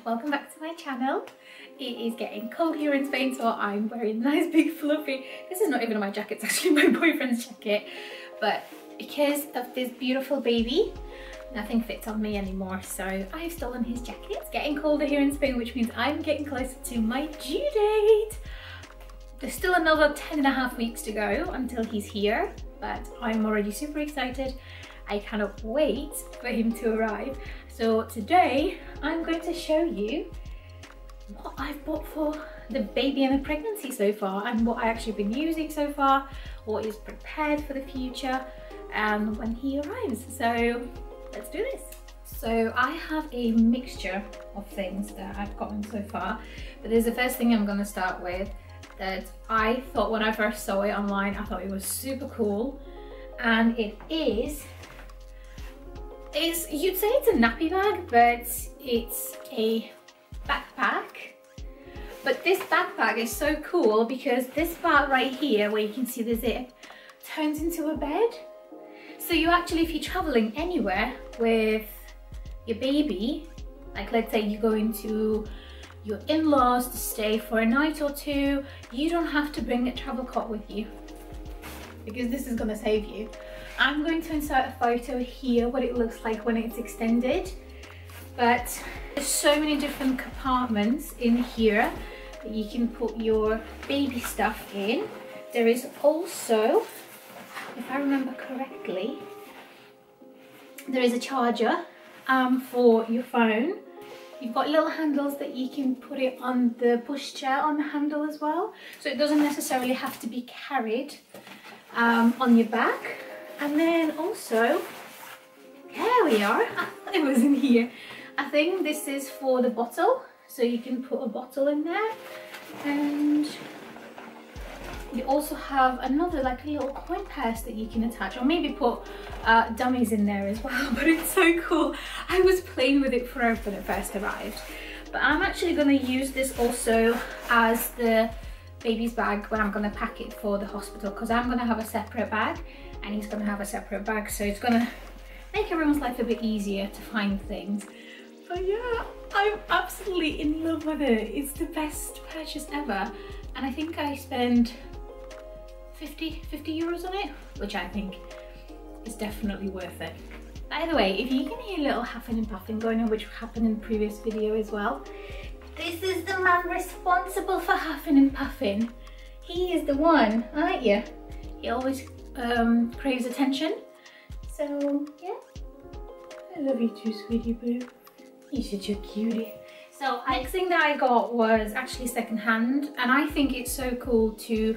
welcome back to my channel. It is getting cold here in Spain, so I'm wearing a nice big fluffy, this is not even my jacket, it's actually my boyfriend's jacket, but because of this beautiful baby, nothing fits on me anymore, so I've stolen his jacket. It's getting colder here in Spain, which means I'm getting closer to my due date. There's still another 10.5 weeks to go until he's here, but I'm already super excited. I cannot wait for him to arrive. So today I'm going to show you what I've bought for the baby and the pregnancy so far, and what I actually been using so far, what is prepared for the future and when he arrives. So let's do this. So I have a mixture of things that I've gotten so far, but there's the first thing I'm going to start with that I thought when I first saw it online, I thought it was super cool, and it is you'd say it's a nappy bag, but it's a backpack. But this backpack is so cool because this part right here where you can see the zip turns into a bed. So you actually, if you're traveling anywhere with your baby, like let's say you go into your in-laws to stay for a night or two, you don't have to bring a travel cot with you because this is going to save you. I'm going to insert a photo here what it looks like when it's extended, but there's so many different compartments in here that you can put your baby stuff in. There is also, if I remember correctly, there is a charger for your phone. You've got little handles that you can put it on the pushchair on the handle as well, so it doesn't necessarily have to be carried on your back. And then also, here we are, it was in here. I think this is for the bottle, so you can put a bottle in there. And you also have another, like a little coin purse that you can attach, or maybe put dummies in there as well. But it's so cool. I was playing with it forever when it first arrived. But I'm actually going to use this also as the baby's bag when I'm going to pack it for the hospital, because I'm going to have a separate bag and he's going to have a separate bag, so it's going to make everyone's life a bit easier to find things. But yeah, I'm absolutely in love with it. It's the best purchase ever, and I think I spent 50 euros on it, which I think is definitely worth it. By the way, if you can hear a little huffing and puffing going on, which happened in the previous video as well, this is the man responsible for huffing and puffing. He is the one, aren't you? He always craves attention. So yeah, I love you too, sweetie boo. You're such a cutie. So next thing that I got was actually secondhand, and I think it's so cool to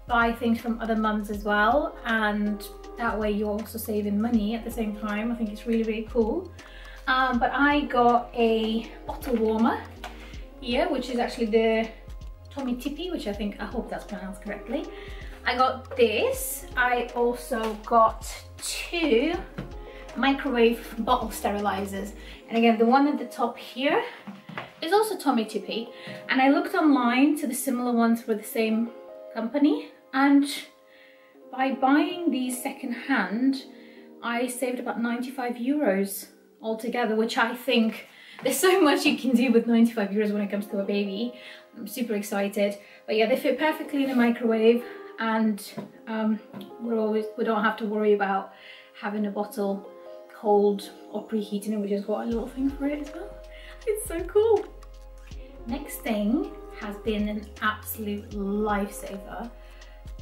buy things from other mums as well, and that way you're also saving money at the same time. I think it's really, really cool. But I got a bottle warmer here, which is actually the Tommee Tippee, which I hope that's pronounced correctly. I got this. I also got 2 microwave bottle sterilizers, and again the one at the top here is also Tommee Tippee, and I looked online to the similar ones for the same company, and by buying these second-hand I saved about 95 euros altogether, which I think there's so much you can do with 95 euros when it comes to a baby. I'm super excited. But yeah, they fit perfectly in a microwave, and we don't have to worry about having a bottle cold or preheating it. We just got a little thing for it as well. It's so cool. Next thing has been an absolute lifesaver,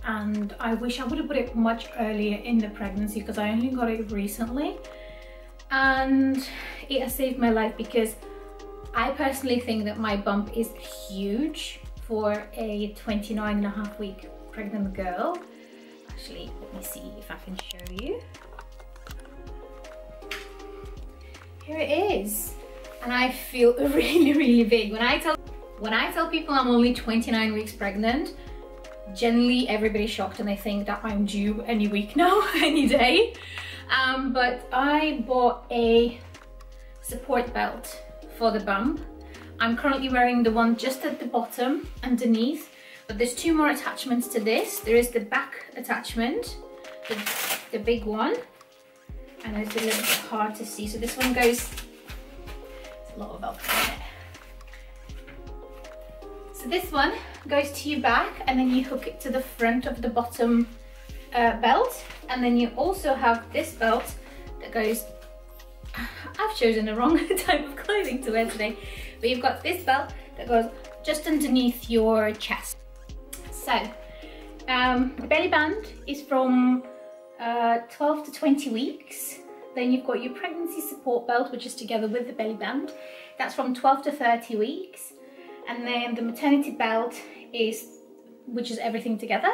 and I wish I would have put it much earlier in the pregnancy because I only got it recently, and it has saved my life because I personally think that my bump is huge for a 29.5 week pregnant girl. Actually, let me see if I can show you. Here it is, and I feel really, really big. When I tell people I'm only 29 weeks pregnant, generally everybody's shocked and they think that I'm due any week now, any day. But I bought a support belt for the bump. I'm currently wearing the one just at the bottom underneath, but there's 2 more attachments to this. There is the back attachment, the big one, and it's a little bit hard to see. So this one goes lot of velcro in it. So this one goes to your back, and then you hook it to the front of the bottom belt, and then you also have this belt that goes, I've chosen the wrong type of clothing to wear today, but you've got this belt that goes just underneath your chest. So the belly band is from 12 to 20 weeks. Then you've got your pregnancy support belt, which is together with the belly band. That's from 12 to 30 weeks. And then the maternity belt is, which is everything together,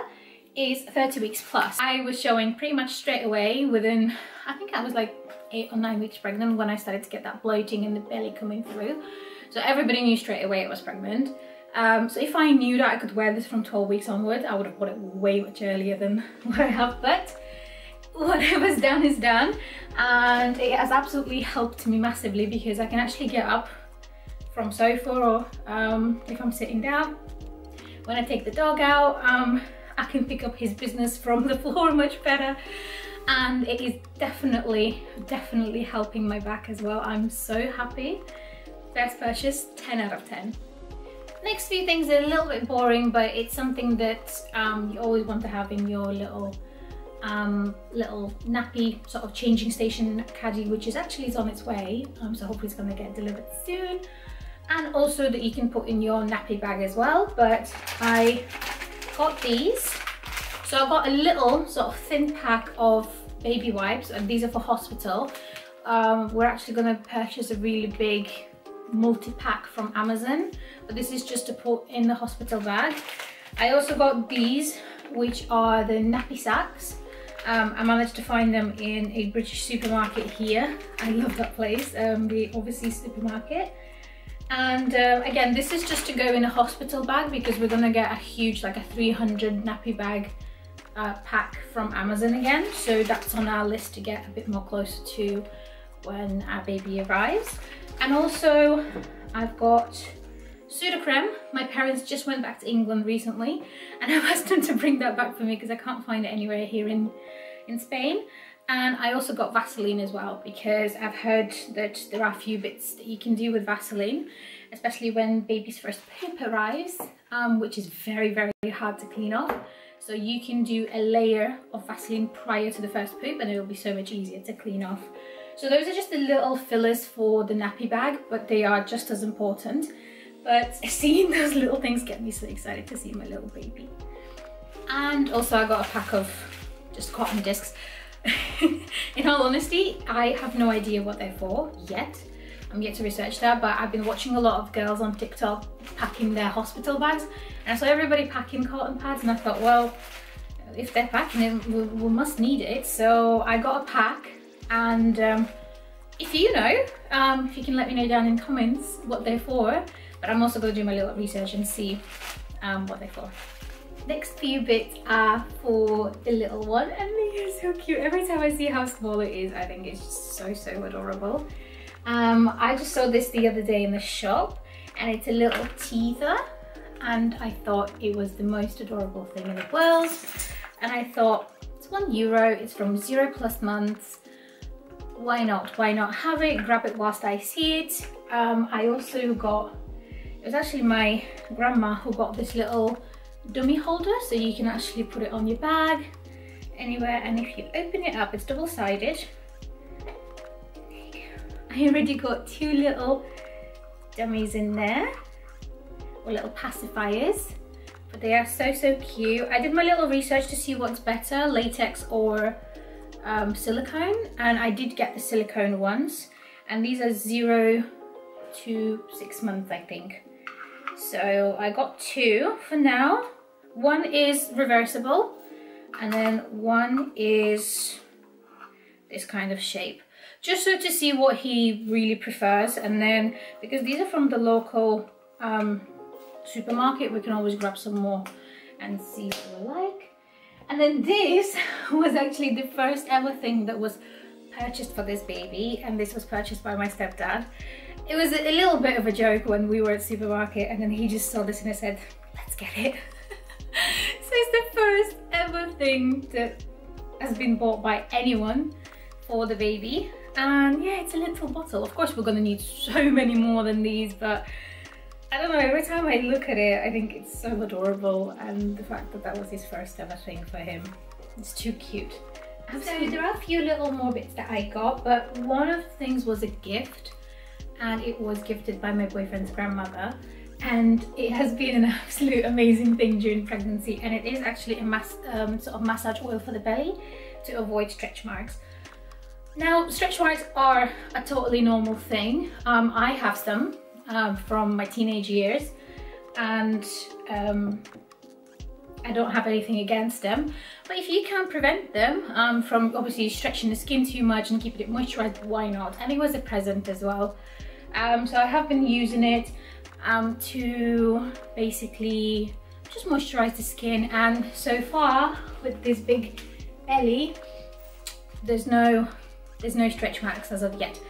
is 30 weeks plus. I was showing pretty much straight away within, I think I was like 8 or 9 weeks pregnant when I started to get that bloating in the belly coming through. So everybody knew straight away I was pregnant. So if I knew that I could wear this from 12 weeks onward, I would have bought it way much earlier than what I have, but whatever's done is done. And it has absolutely helped me massively because I can actually get up from sofa, or if I'm sitting down, when I take the dog out, I can pick up his business from the floor much better. And it is definitely helping my back as well. I'm so happy. First purchase, 10 out of 10. Next few things are a little bit boring, but it's something that you always want to have in your little nappy sort of changing station caddy, which is on its way. So hopefully it's going to get delivered soon. And also that you can put in your nappy bag as well. But I got these. So I got a little sort of thin pack of baby wipes, and these are for hospital. We're actually going to purchase a really big multi-pack from Amazon, but this is just to put in the hospital bag. I also got these, which are the nappy sacks. I managed to find them in a British supermarket here. I love that place, the Overseas Supermarket. And again, this is just to go in a hospital bag because we're gonna get a huge, like a 300 nappy bag pack from Amazon again. So that's on our list to get a bit more closer to when our baby arrives. And also I've got Sudocrem. My parents just went back to England recently, and I've asked them to bring that back for me because I can't find it anywhere here in Spain. And I also got Vaseline as well, because I've heard that there are a few bits that you can do with Vaseline, especially when baby's first poop arrives, which is very hard to clean off. So you can do a layer of Vaseline prior to the first poop, and it will be so much easier to clean off. So those are just the little fillers for the nappy bag, but they are just as important. But seeing those little things get me so excited to see my little baby. And also I got a pack of just cotton discs. In all honesty, I have no idea what they're for yet. I'm yet to research that, but I've been watching a lot of girls on TikTok packing their hospital bags, and I saw everybody packing cotton pads, and I thought, well, if they're packing it, we must need it. So I got a pack, and if you know, if you can let me know down in comments what they're for, but I'm also going to do my little research and see what they're for. Next few bits are for the little one, and they are so cute. Every time I see how small it is, I think it's just so adorable. I just saw this the other day in the shop, and it's a little teether, and I thought it was the most adorable thing in the world. And I thought, it's €1, it's from 0+ months. Why not have it, grab it whilst I see it. I also got, it was actually my grandma who got this little dummy holder, so you can actually put it on your bag anywhere, and if you open it up, it's double-sided. I already got 2 little dummies in there, or little pacifiers, but they are so cute. I did my little research to see what's better, latex or silicone, and I did get the silicone ones, and these are 0 to 6 months, I think. So I got 2 for now. One is reversible, and then one is this kind of shape, just so to see what he really prefers. And then, because these are from the local supermarket, we can always grab some more and see what we like. And then this was actually the first ever thing that was purchased for this baby, and this was purchased by my stepdad. It was a little bit of a joke when we were at the supermarket, and then he just saw this and he said, let's get it. So it's the first ever thing that has been bought by anyone for the baby. And yeah, it's a little bottle. Of course we're gonna need so many more than these, but I don't know, every time I look at it I think it's so adorable, and the fact that that was his first ever thing for him, it's too cute. So there are a few little more bits that I got, but one of the things was a gift, and it was gifted by my boyfriend's grandmother, and it has been an absolute amazing thing during pregnancy, and it is actually a sort of massage oil for the belly to avoid stretch marks. Now, stretch marks are a totally normal thing. I have some from my teenage years, and I don't have anything against them, but if you can prevent them from obviously stretching the skin too much and keeping it moisturized, why not? And it was a present as well. So I have been using it to basically just moisturize the skin, and so far with this big belly there's no stretch marks as of yet.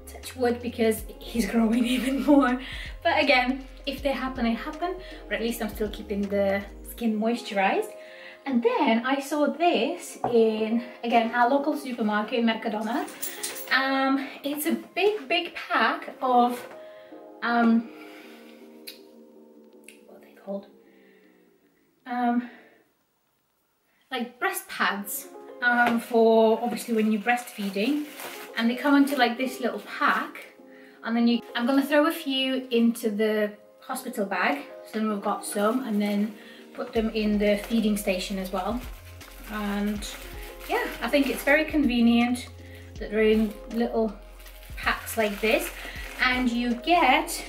Touch wood, because he's growing even more, but again, if they happen, they happen, but at least I'm still keeping the skin moisturized. And then I saw this in, again, our local supermarket in Mercadona. It's a big pack of what are they called, like breast pads, for obviously when you're breastfeeding, and they come into like this little pack, and then I'm gonna throw a few into the hospital bag, so then we've got some, and then put them in the feeding station as well. And yeah, I think it's very convenient that they're in little packs like this, and you get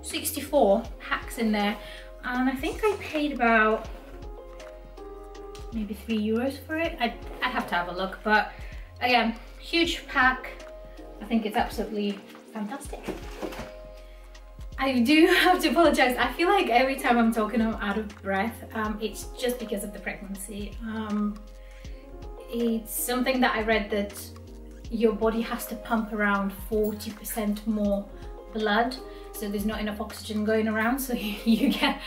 64 packs in there, and I think I paid about maybe €3 for it. I'd have to have a look, but again, huge pack. I think it's absolutely fantastic. I do have to apologize. I feel like every time I'm talking I'm out of breath. It's just because of the pregnancy. It's something that I read that your body has to pump around 40% more blood, so there's not enough oxygen going around, so you get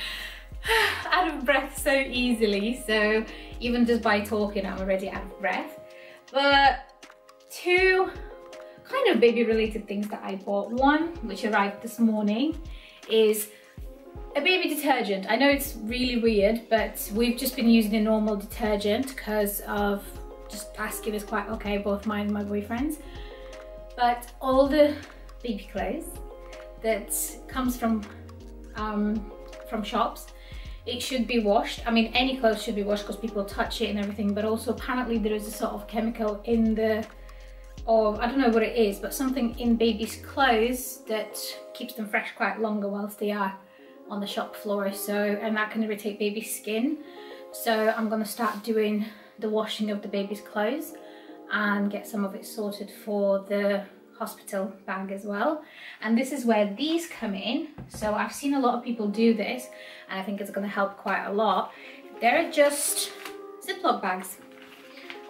out of breath so easily. So even just by talking I'm already out of breath. But two kind of baby related things that I bought. One, which arrived this morning, is a baby detergent. I know it's really weird, but we've just been using a normal detergent because of just our skin is quite okay, both mine and my boyfriend's. But all the baby clothes that comes from shops, it should be washed. I mean, any clothes should be washed because people touch it and everything, but also apparently there is a sort of chemical in the, or I don't know what it is, but something in baby's clothes that keeps them fresh quite longer whilst they are on the shop floor. So, and that can irritate baby's skin. So I'm gonna start doing the washing of the baby's clothes and get some of it sorted for the hospital bag as well. And this is where these come in. So I've seen a lot of people do this, and I think it's going to help quite a lot. They're just Ziploc bags.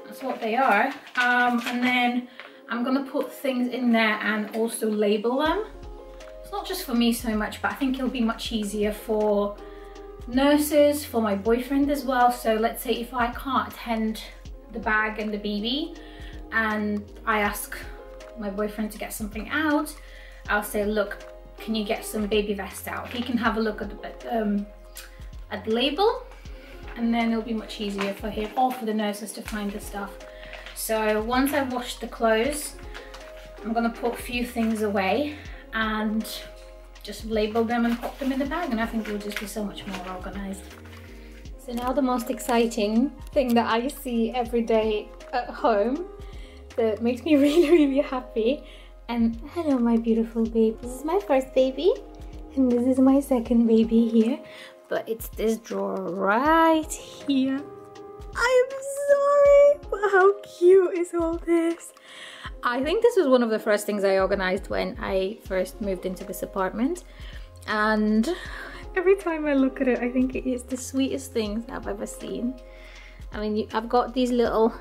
That's what they are. And then I'm going to put things in there and also label them. It's not just for me so much, but I think it'll be much easier for nurses, for my boyfriend as well. So let's say if I can't attend the bag and the baby, and I ask my boyfriend to get something out, I'll say, look, can you get some baby vest out? He can have a look at the label, and then it'll be much easier for him or for the nurses to find the stuff. So once I've washed the clothes, I'm gonna put a few things away and just label them and pop them in the bag, and I think it'll just be so much more organized. So now the most exciting thing that I see every day at home that makes me really happy. And hello my beautiful baby. This is my first baby and this is my second baby here, but it's this drawer right here. I'm sorry, but how cute is all this? I think this was one of the first things I organized when I first moved into this apartment, and every time I look at it I think it is the sweetest things I've ever seen. I mean, I've got these little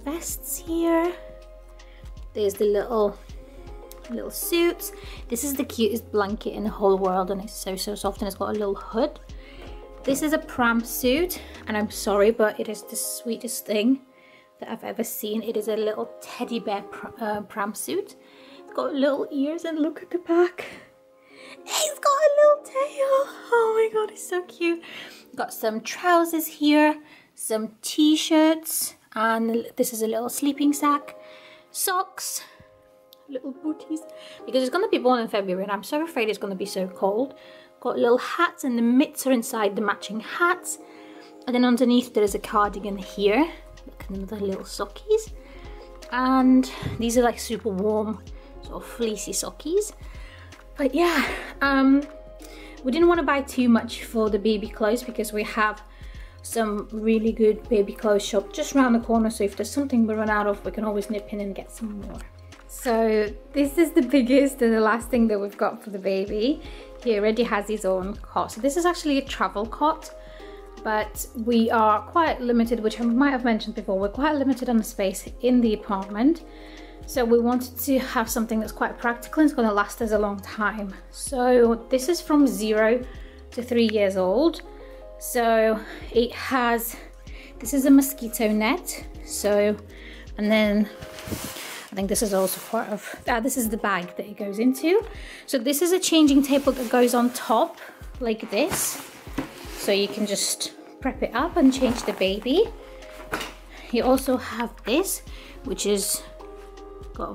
vests here. There's the little suits. This is the cutest blanket in the whole world, and it's so soft, and it's got a little hood. This is a pram suit, and I'm sorry, but it is the sweetest thing that I've ever seen. It is a little teddy bear pram suit. It's got little ears and look at the back. It's got a little tail. Oh my god, it's so cute. Got some trousers here, some t-shirts, and this is a little sleeping sack, socks, little booties, because it's going to be born in February and I'm so afraid it's going to be so cold. Got little hats, and the mitts are inside the matching hats, and then underneath there is a cardigan here. Look at another little sockies, and these are like super warm sort of fleecy sockies. But yeah, we didn't want to buy too much for the baby clothes because we have some really good baby clothes shop just around the corner, so if there's something we run out of, we can always nip in and get some more. So this is the biggest and the last thing that we've got for the baby. He already has his own cot. So this is actually a travel cot, but we are quite limited, which I might have mentioned before, we're quite limited on the space in the apartment. So we wanted to have something that's quite practical and it's going to last us a long time. So this is from 0 to 3 years old. So it has, this is a mosquito net. So, and then I think this is also part of, this is the bag that it goes into. So this is a changing table that goes on top like this. So you can just prep it up and change the baby. You also have this, which is got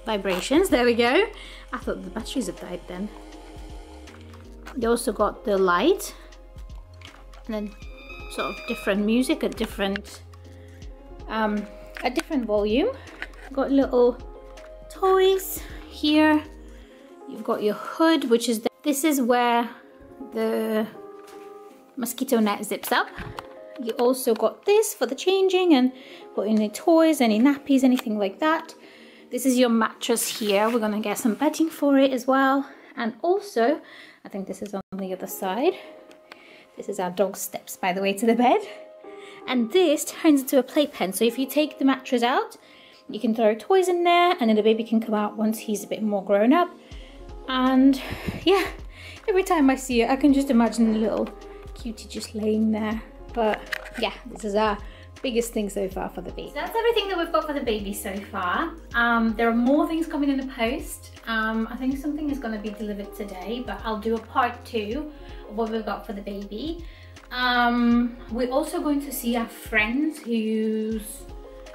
vibrations. There we go. I thought the batteries had died then. You also got the light, and then sort of different music at different volume. Got little toys here. You've got your hood, which is this is where the mosquito net zips up. You also got this for the changing and putting any toys, any nappies, anything like that. This is your mattress here. We're gonna get some bedding for it as well. And also, I think this is on the other side. This is our dog's steps, by the way, to the bed. And this turns into a playpen. So if you take the mattress out, you can throw toys in there, and then the baby can come out once he's a bit more grown up. And yeah, every time I see it, I can just imagine a little cutie just laying there. But yeah, this is our biggest thing so far for the baby. So that's everything that we've got for the baby so far. There are more things coming in the post. I think something is going to be delivered today, but I'll do a part 2 of what we've got for the baby. We're also going to see our friend whose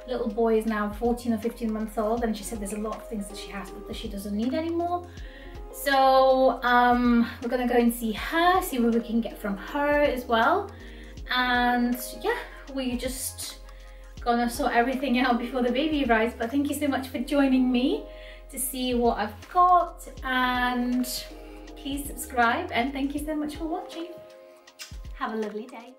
little boy is now 14 or 15 months old, and she said there's a lot of things that she has but that she doesn't need anymore. So we're gonna go and see her, see what we can get from her as well. And yeah, we just gonna sort everything out before the baby arrives. But thank you so much for joining me to see what I've got, and please subscribe, and thank you so much for watching. Have a lovely day.